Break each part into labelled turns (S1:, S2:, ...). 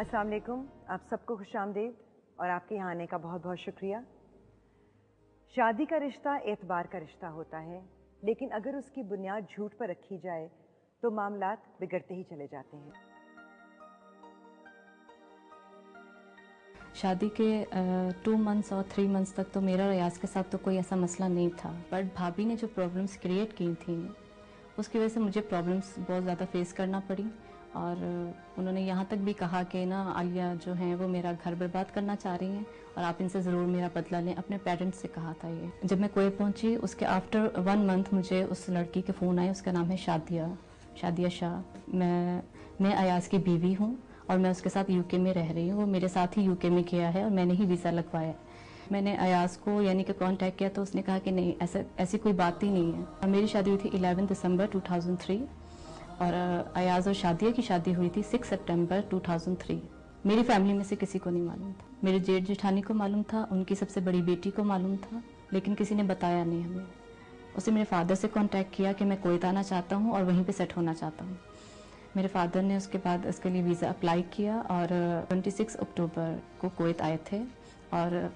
S1: अस्सलाम वालेकुम, आप सबको खुश आमदीद और आपके यहाँ आने का बहुत बहुत शुक्रिया। शादी का रिश्ता एतबार का रिश्ता होता है, लेकिन अगर उसकी बुनियाद झूठ पर रखी जाए तो मामलात बिगड़ते ही चले जाते हैं।
S2: शादी के 2 मंथ्स और 3 मंथ्स तक तो मेरा रियाज के साथ तो कोई ऐसा मसला नहीं था, बट भाभी ने जो प्रॉब्लम्स क्रिएट की थी उसकी वजह से मुझे प्रॉब्लम्स बहुत ज़्यादा फेस करना पड़ी। और उन्होंने यहाँ तक भी कहा कि ना आलिया जो है वो मेरा घर बर्बाद करना चाह रही हैं और आप इनसे ज़रूर मेरा बदला लें। अपने पेरेंट्स से कहा था ये। जब मैं कोएत पहुँची उसके आफ्टर 1 मंथ मुझे उस लड़की के फ़ोन आए, उसका नाम है शादिया शाह। मैं अयाज की बीवी हूँ और मैं उसके साथ यूके में रह रही हूँ। वो मेरे साथ ही यूके में किया है और मैंने ही वीज़ा लगवाया। मैंने अयाज को यानी कि कांटेक्ट किया तो उसने कहा कि नहीं, ऐसी कोई बात ही नहीं है। मेरी शादी हुई थी 11 दिसंबर 2003 और अयाज और शादिया की शादी हुई थी 6 सितंबर 2003। मेरी फैमिली में से किसी को नहीं मालूम था। मेरे जेठ जेठानी को मालूम था, उनकी सबसे बड़ी बेटी को मालूम था, लेकिन किसी ने बताया नहीं हमें। उसने मेरे फादर से कांटेक्ट किया कि मैं कोएत आना चाहता हूँ और वहीं पे सेट होना चाहता हूँ। मेरे फादर ने उसके बाद इसके लिए वीज़ा अप्लाई किया और 26 अक्टूबर को कोएत आए थे और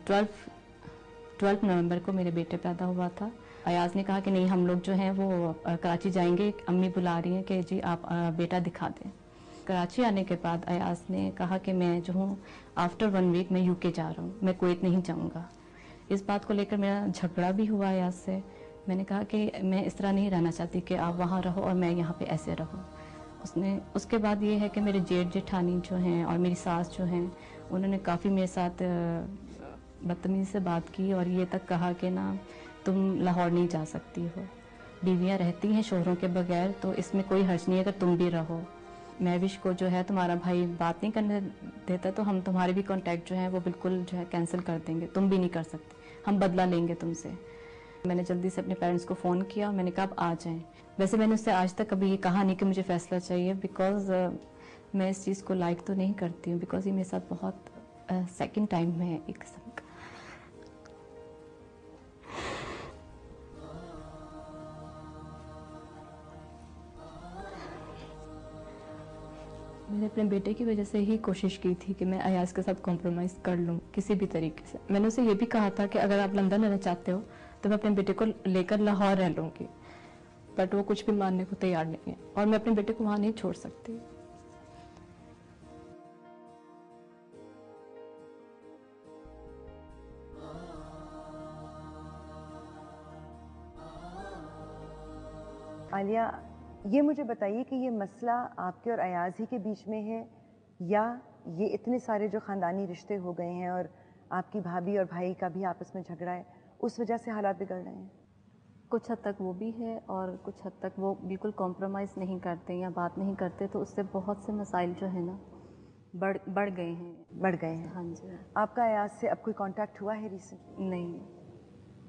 S2: 12 नवंबर को मेरे बेटे पैदा हुआ था। अयाज ने कहा कि नहीं, हम लोग जो हैं वो कराची जाएंगे, अम्मी बुला रही हैं कि जी आप बेटा दिखा दें। कराची आने के बाद अयाज ने कहा कि मैं जो हूँ आफ्टर 1 वीक मैं यूके जा रहा हूँ, मैं कोएत नहीं जाऊँगा। इस बात को लेकर मेरा झगड़ा भी हुआ अयाज से। मैंने कहा कि मैं इस तरह नहीं रहना चाहती कि आप वहाँ रहो और मैं यहाँ पे ऐसे रहूँ। उसके बाद ये है कि मेरे जेठ जेठानी जो हैं और मेरी सास जो हैं उन्होंने काफ़ी मेरे साथ बदतमीज़ी से बात की और ये तक कहा कि ना तुम लाहौर नहीं जा सकती हो, बीवियाँ रहती हैं शोहरों के बगैर, तो इसमें कोई हर्ज नहीं है अगर तुम भी रहो। महविश को जो है तुम्हारा भाई बात नहीं करने देता तो हम तुम्हारे भी कॉन्टैक्ट जो है वो बिल्कुल जो है कैंसिल कर देंगे, तुम भी नहीं कर सकते, हम बदला लेंगे तुमसे। मैंने जल्दी से अपने पेरेंट्स को फ़ोन किया, मैंने कहा आप आ जाएं। वैसे मैंने उससे आज तक कभी ये कहा नहीं कि मुझे फ़ैसला चाहिए, बिकॉज़ मैं इस चीज़ को लाइक तो नहीं करती हूँ, बिकॉज़ ये मेरे साथ बहुत सेकंड टाइम में है एक किस्म का। मैंने अपने बेटे की वजह से ही कोशिश की थी कि मैं अयाज के साथ कॉम्प्रोमाइज़ कर लूँ किसी भी तरीके से। मैंने उसे ये भी कहा था कि अगर आप लंदन रहना चाहते हो तो मैं अपने बेटे को लेकर लाहौर रह लूँगी, बट वो कुछ भी मानने को तैयार नहीं है और मैं अपने बेटे को वहाँ नहीं छोड़ सकती।
S1: आलिया, ये मुझे बताइए कि ये मसला आपके और अयाज ही के बीच में है या ये इतने सारे जो ख़ानदानी रिश्ते हो गए हैं और आपकी भाभी और भाई का भी आपस में झगड़ा है, उस वजह से हालात बिगड़ रहे हैं?
S2: कुछ हद तक वो भी है और कुछ हद तक वो बिल्कुल कॉम्प्रोमाइज़ नहीं करते या बात नहीं करते, तो उससे बहुत से मसाइल जो है ना बढ़ गए हैं। हाँ जी।
S1: आपका अयाज से अब कोई कांटेक्ट हुआ है रिसेंटली?
S2: नहीं,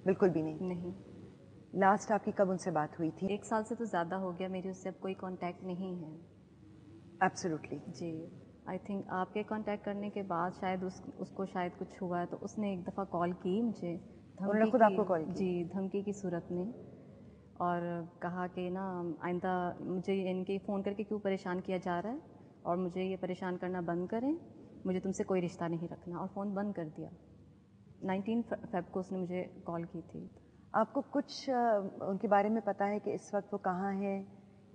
S1: बिल्कुल भी नहीं।
S2: नहीं।
S1: लास्ट आपकी कब उनसे बात हुई थी?
S2: 1 साल से तो ज़्यादा हो गया मेरी उससे अब कोई कांटेक्ट नहीं है।
S1: एब्सोल्युटली
S2: जी, आई थिंक आपके कांटेक्ट करने के बाद शायद उसको शायद कुछ हुआ है, तो उसने एक दफ़ा कॉल की मुझे,
S1: उन्होंने खुद आपको कॉल की?
S2: जी, धमकी की सूरत में, और कहा कि ना आइंदा मुझे इनके फ़ोन करके क्यों परेशान किया जा रहा है और मुझे ये परेशान करना बंद करें, मुझे तुमसे कोई रिश्ता नहीं रखना, और फ़ोन बंद कर दिया। 19 फ़ेब को उसने मुझे कॉल की थी।
S1: आपको कुछ उनके बारे में पता है कि इस वक्त वो कहाँ हैं,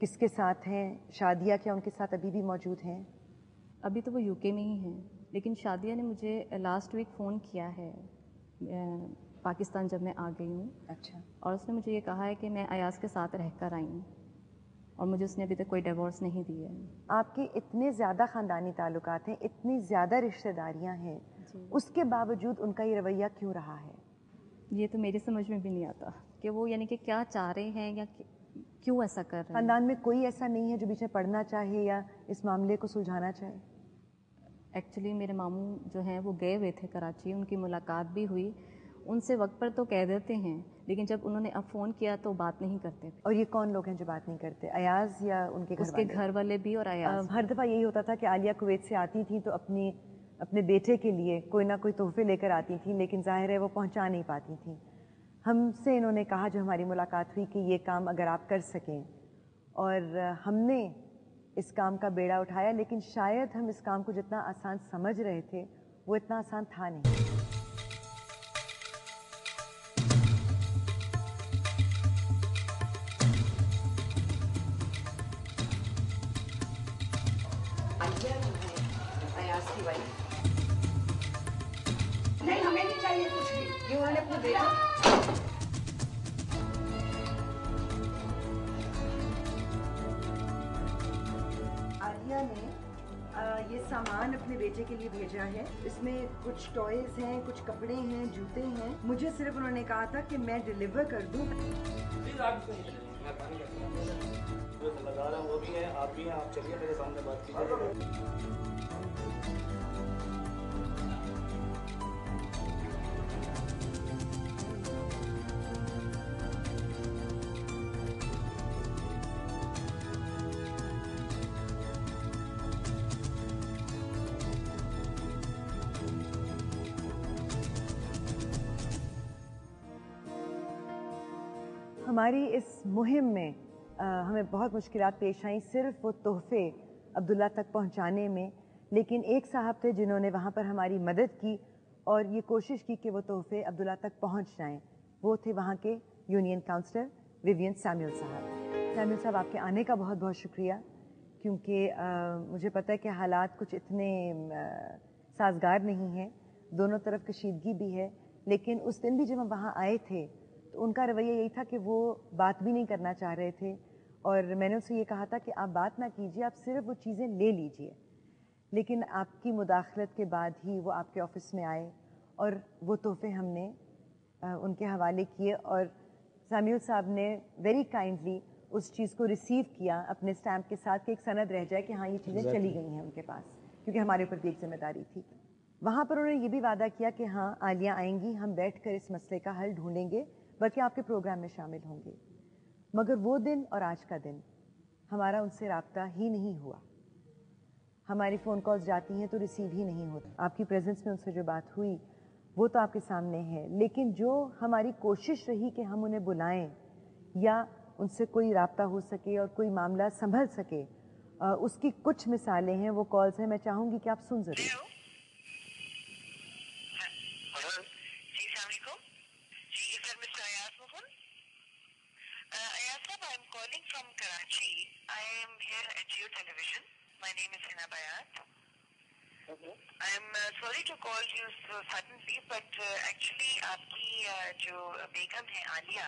S1: किसके साथ हैं? शादिया क्या उनके साथ अभी भी मौजूद हैं?
S2: अभी तो वो यूके में ही हैं, लेकिन शादिया ने मुझे लास्ट वीक फ़ोन किया है पाकिस्तान जब मैं आ गई हूँ।
S1: अच्छा।
S2: और उसने मुझे ये कहा है कि मैं अयाज के साथ रहकर आई हूँ और मुझे उसने अभी तक कोई डिवोर्स नहीं दिया है।
S1: आपके इतने ज़्यादा ख़ानदानी ताल्लुकात हैं, इतनी ज़्यादा रिश्तेदारियाँ हैं, उसके बावजूद उनका ये रवैया क्यों रहा है?
S2: ये तो मेरी समझ में भी नहीं आता कि वो यानी कि क्या चाह रहे हैं या क्यों ऐसा कर रहे हैं।
S1: ख़ानदान में कोई ऐसा नहीं है जो बीच में पढ़ना चाहे या इस मामले को सुलझाना चाहे?
S2: एक्चुअली मेरे मामू जो हैं वो गए हुए थे कराची, उनकी मुलाकात भी हुई, उनसे वक्त पर तो कह देते हैं, लेकिन जब उन्होंने अब फ़ोन किया तो बात नहीं करते।
S1: और ये कौन लोग हैं जो बात नहीं करते? अयाज या उनके घर वाले?
S2: उसके घर वाले भी और अयाज।
S1: हर दफ़ा यही होता था कि आलिया कुवैत से आती थी तो अपने बेटे के लिए कोई ना कोई तोहफे लेकर आती थी, लेकिन ज़ाहिर है वो पहुंचा नहीं पाती थी। हमसे इन्होंने कहा, जो हमारी मुलाकात हुई, कि ये काम अगर आप कर सकें, और हमने इस काम का बेड़ा उठाया, लेकिन शायद हम इस काम को जितना आसान समझ रहे थे वो इतना आसान था नहीं।
S3: नहीं, हमें नहीं चाहिए कुछ भी। ये उन्होंने अपने बेटा
S1: आलिया ने ये सामान अपने बेटे के लिए भेजा है। इसमें कुछ टॉयज हैं, कुछ कपड़े हैं, जूते हैं। मुझे सिर्फ उन्होंने कहा था कि मैं डिलीवर कर दूं।
S4: प्लीज आप मैं पानी जो लगा रहा हूँ वो भी है, आप भी हैं, आप चलिए मेरे सामने बात कीजिए।
S1: हमारी इस मुहिम में हमें बहुत मुश्किलात पेश आई सिर्फ वो तोहफे अब्दुल्ला तक पहुंचाने में, लेकिन एक साहब थे जिन्होंने वहाँ पर हमारी मदद की और ये कोशिश की कि वो तोहफे अब्दुल्ला तक पहुँच जाएं। वो थे वहाँ के यूनियन काउंसलर विवियन सैमुअल साहब। सैमुअल साहब, आपके आने का बहुत बहुत शुक्रिया, क्योंकि मुझे पता है कि हालात कुछ इतने साजगार नहीं हैं, दोनों तरफ कशीदगी भी है, लेकिन उस दिन भी जब हम वहाँ आए थे तो उनका रवैया यही था कि वो बात भी नहीं करना चाह रहे थे और मैंने उनसे ये कहा था कि आप बात ना कीजिए, आप सिर्फ वो चीज़ें ले लीजिए। लेकिन आपकी मुदाखलत के बाद ही वो आपके ऑफिस में आए और वो तोहफे हमने उनके हवाले किए और सैमुअल साहब ने वेरी काइंडली उस चीज़ को रिसीव किया अपने स्टैम्प के साथ कि एक सनद रह जाए कि हाँ ये चीज़ें चली गई हैं उनके पास, क्योंकि हमारे ऊपर भी एक जिम्मेदारी थी। वहाँ पर उन्होंने ये भी वादा किया कि हाँ आलिया आएंगी, हम बैठकर इस मसले का हल ढूंढेंगे, बल्कि आपके प्रोग्राम में शामिल होंगे। मगर वो दिन और आज का दिन हमारा उनसे राब्ता ही नहीं हुआ। हमारी फ़ोन कॉल्स जाती हैं तो रिसीव ही नहीं होती। आपकी प्रेजेंस में उनसे जो बात हुई वो तो आपके सामने है, लेकिन जो हमारी कोशिश रही कि हम उन्हें बुलाएं या उनसे कोई राब्ता हो सके और कोई मामला संभल सके, उसकी कुछ मिसालें हैं, वो कॉल्स हैं। मैं चाहूँगी कि आप सुन ज़रूर।
S5: From Karachi. I am here at Jio Television. My name is Hina Bayat. I am sorry to call you so suddenly, but actually आपकी जो बेगम है आलिया,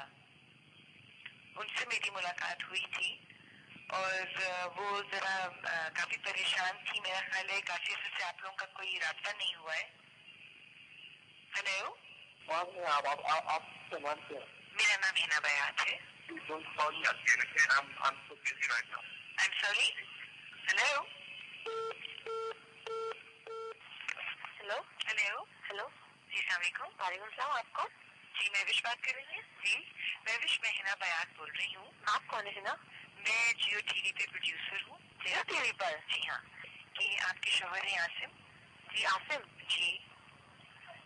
S5: उनसे मेरी मुलाकात हुई थी और वो ज़रा काफ़ी परेशान थी। मेरा ख्याल है काफ़ी अर्से से आप लोगों का कोई राब्ता नहीं हुआ है। हेलो, मेरा नाम हिना बयात है। Don't call me again, okay? I'm so busy right now. I'm sorry? Hello? Hello? Hello? Hello? जी सलाम वालेकुम सलाम। आप कौन? जी मैं विश बात कर रही हूँ। जी मैं विश, मैं हिना बयात बोल रही हूँ। आप कौन है हिना? मैं जियो टीवी पे प्रोड्यूसर हूँ। जियो टीवी पर? जी हाँ। कि आपके शौहर हैं आसिम। जी आसिम? जी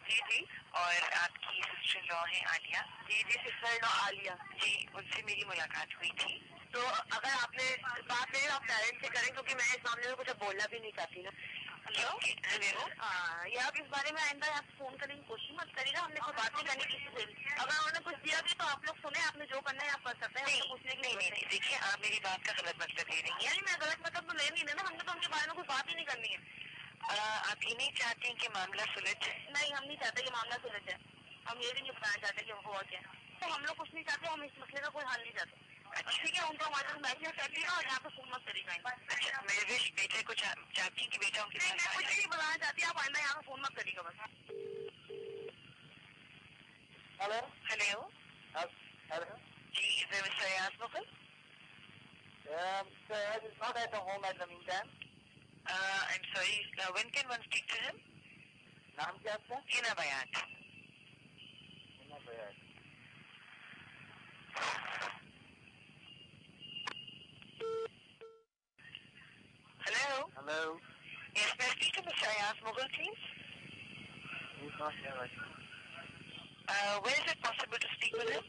S5: जी जी। और आपकी सिस्टर इन लॉ है आलिया। जी जी सिस्टर इन लॉ आलिया। जी उनसे मेरी मुलाकात हुई थी। तो अगर आपने बात नहीं आप पेरेंट्स से करें, क्योंकि मैं इस मामले में कुछ बोलना भी नहीं चाहती ना। हेलो हाँ, ये आप इस बारे में आइंदा आप फोन करने की कोशिश मत करिएगा। हमने कोई बात नहीं करनी किसी से। अगर उन्होंने कुछ दिया भी तो आप लोग सुने, आपने जो करना है आप कर सकते हैं। पूछने की नहीं, देखिए आप मेरी बात का गलत मतलब ले रही हैं। मैं गलत मतलब तो ले नहीं ना, हमने तो उनके बारे में कोई बात ही नहीं करनी है। आप ये नहीं चाहते हैं कि मामला सुलझ जाए? नहीं, हम नहीं चाहते कि मामला सुलझ जाए। हम ये भी नहीं बताना चाहते कि हुआ क्या। तो हम लोग कुछ नहीं चाहते, हम इस मसले का कोई हल नहीं चाहते। अच्छा ठीक है, उनको हमारे साथ मैसेज कर दिया और यहाँ पे फोन मत करिएगा। अच्छा मेरे विश बेटे को चाहती कि बेटा उनके साथ मैं कुछ नहीं बताना चाहती, आप आइंदा यहाँ पे फोन मत करिएगा बस। हेलो हेलो हेलो जी, is there Mr. Ayaz Mughal? Sir, he's not at home at the meantime. I'm sorry. When can one speak to him? नाम क्या आपका? Hina बयात। Hina बयात। Hello. Hello. Yes, may I speak to Mr. Ayaz Mughal, please? He's not here right now. When is it possible to speak with him?